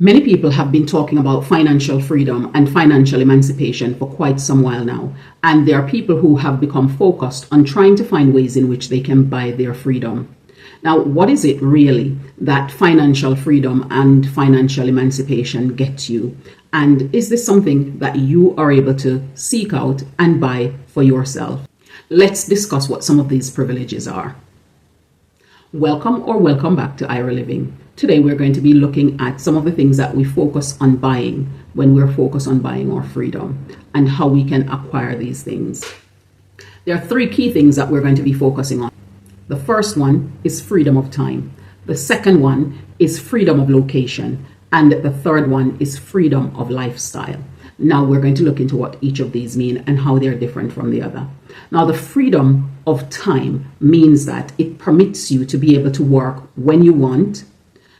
Many people have been talking about financial freedom and financial emancipation for quite some while now, and there are people who have become focused on trying to find ways in which they can buy their freedom. Now, what is it really that financial freedom and financial emancipation gets you? And is this something that you are able to seek out and buy for yourself? Let's discuss what some of these privileges are. Welcome back to Ira Living. Today we're going to be looking at some of the things that we focus on buying when we're focused on buying our freedom and how we can acquire these things. There are three key things that we're going to be focusing on. The first one is freedom of time. The second one is freedom of location. And the third one is freedom of lifestyle. Now we're going to look into what each of these mean and how they're different from the other. Now, the freedom of time means that it permits you to be able to work when you want,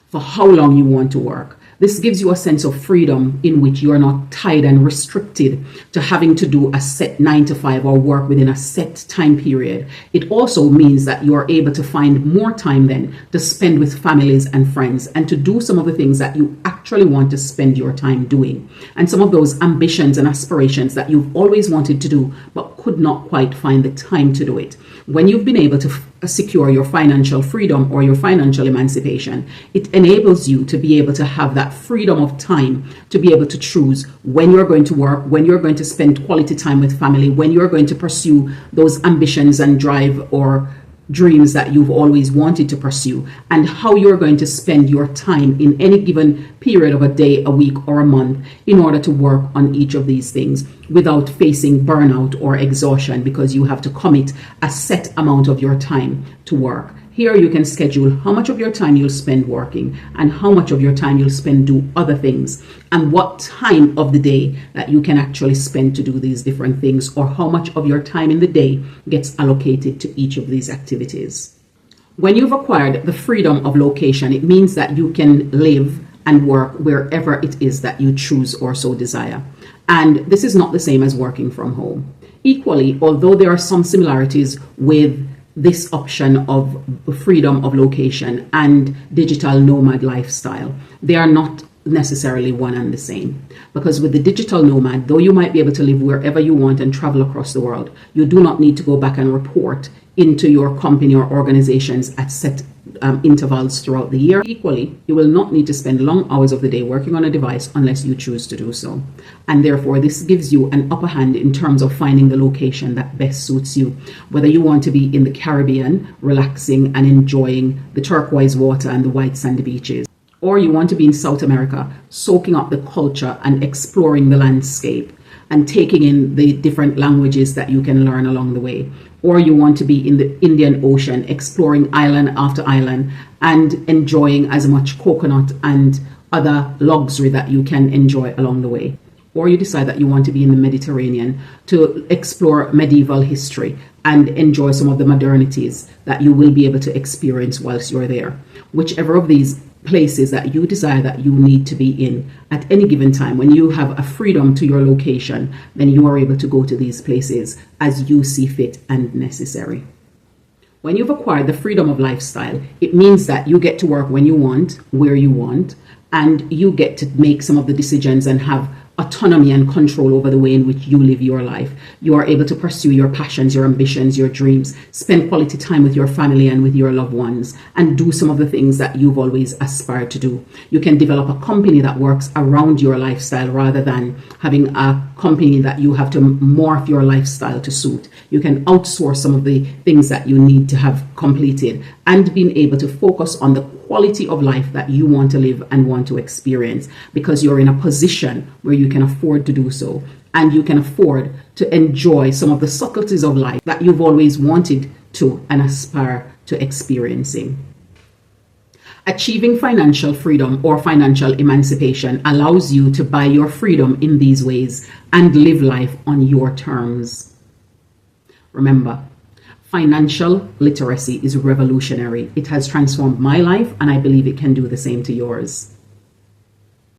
for how long you want to work. This gives you a sense of freedom in which you are not tied and restricted to having to do a set 9 to 5 or work within a set time period. It also means that you are able to find more time then to spend with families and friends and to do some of the things that you actually want to spend your time doing. And some of those ambitions and aspirations that you've always wanted to do but could not quite find the time to do it. When you've been able to secure your financial freedom or your financial emancipation, it enables you to be able to have that freedom of time to be able to choose when you're going to work, when you're going to spend quality time with family, when you're going to pursue those ambitions and drive or dreams that you've always wanted to pursue, and how you're going to spend your time in any given period of a day, a week, or a month in order to work on each of these things without facing burnout or exhaustion because you have to commit a set amount of your time to work. Here you can schedule how much of your time you'll spend working and how much of your time you'll spend do other things, and what time of the day that you can actually spend to do these different things, or how much of your time in the day gets allocated to each of these activities. When you've acquired the freedom of location, it means that you can live and work wherever it is that you choose or so desire. And this is not the same as working from home. Equally, although there are some similarities with this option of freedom of location and digital nomad lifestyle, they are not necessarily one and the same. Because with the digital nomad, though you might be able to live wherever you want and travel across the world, you do not need to go back and report into your company or organizations at set intervals throughout the year. Equally, you will not need to spend long hours of the day working on a device unless you choose to do so. And therefore, this gives you an upper hand in terms of finding the location that best suits you. Whether you want to be in the Caribbean, relaxing and enjoying the turquoise water and the white sandy beaches, or you want to be in South America, soaking up the culture and exploring the landscape and taking in the different languages that you can learn along the way. Or you want to be in the Indian Ocean, exploring island after island and enjoying as much coconut and other luxury that you can enjoy along the way. Or you decide that you want to be in the Mediterranean to explore medieval history and enjoy some of the modernities that you will be able to experience whilst you're there. Whichever of these places that you desire that you need to be in at any given time, when you have a freedom to your location, then you are able to go to these places as you see fit and necessary. When you've acquired the freedom of lifestyle, it means that you get to work when you want, where you want, and you get to make some of the decisions and have autonomy and control over the way in which you live your life. You are able to pursue your passions, your ambitions, your dreams, spend quality time with your family and with your loved ones, and do some of the things that you've always aspired to do. You can develop a company that works around your lifestyle rather than having a company that you have to morph your lifestyle to suit. You can outsource some of the things that you need to have completed and being able to focus on the quality of life that you want to live and want to experience, because you're in a position where you can afford to do so, and you can afford to enjoy some of the subtleties of life that you've always wanted to and aspire to experiencing. Achieving financial freedom or financial emancipation allows you to buy your freedom in these ways and live life on your terms. Remember, financial literacy is revolutionary. It has transformed my life, and I believe it can do the same to yours.